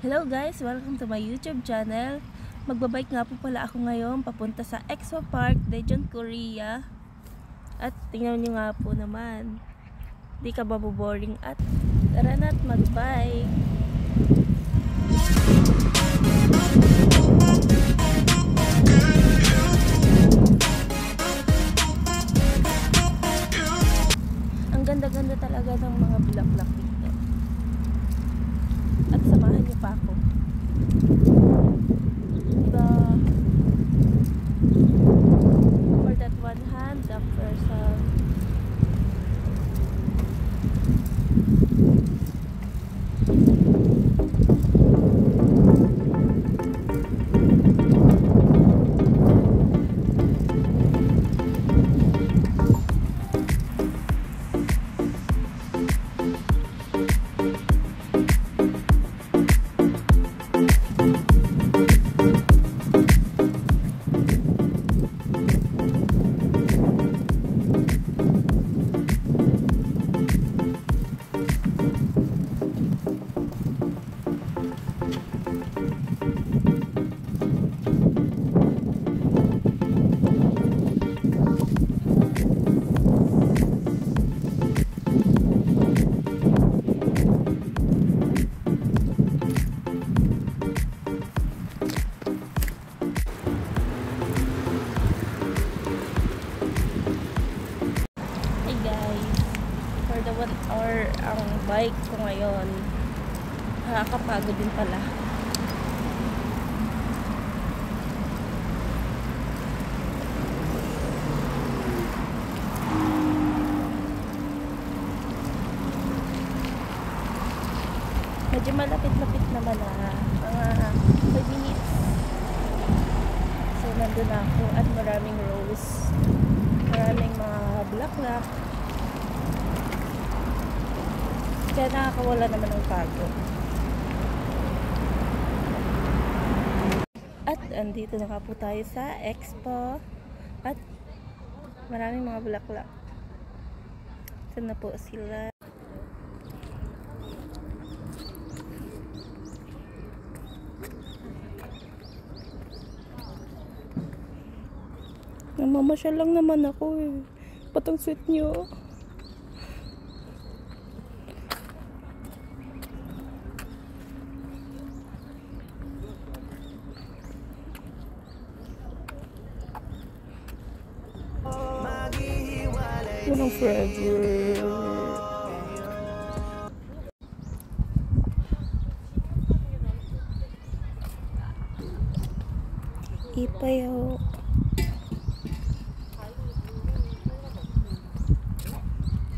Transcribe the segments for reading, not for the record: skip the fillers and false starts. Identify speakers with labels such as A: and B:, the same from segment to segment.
A: Hello guys! Welcome to my YouTube channel. Magbabike nga po pala ako ngayon papunta sa Expo Park, Daejeon, Korea. At tingnan nyo nga po naman, di ka maboboring at tara na't magbike! Ang ganda-ganda talaga ng mga bulaklak dito. At samahan niyo pa ako. Diba? For that one hand, the person. For the 1 hour ang bike ko ngayon, nakakapagod din pala. Medyo malapit-lapit naman na, mga 5 minutes. So nandun ako at maraming rose, maraming mga bulaklak. Kaya nakakawala naman ng pagod. At andito na po tayo sa Expo. At maraming mga bulaklak. Saan na po sila? Namamasyal lang naman ako eh. Patang sweet nyo. Walang forever. Ipayaw.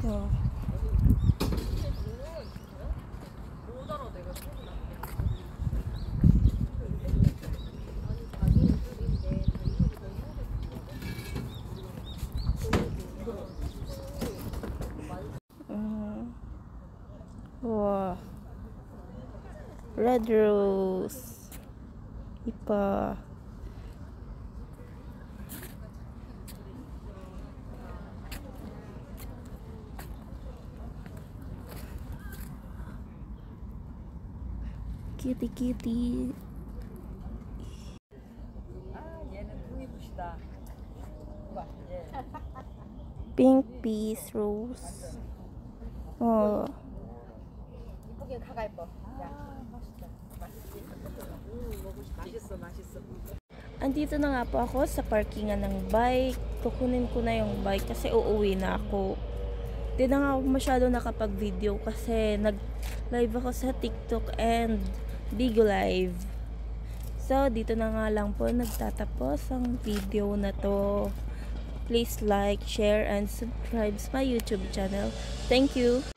A: Oh. Wow. Red rose. Ipa. Kitty kitty. Pink peace rose. Oh. Andito na nga po ako sa parkingan ng bike. Kukunin ko na yung bike kasi uuwi na ako. Di na nga ako masyado nakapag-video kasi nag-live ako sa TikTok and Bigo Live. So, dito na nga lang po nagtatapos ang video na to. Please like, share, and subscribe sa my YouTube channel. Thank you!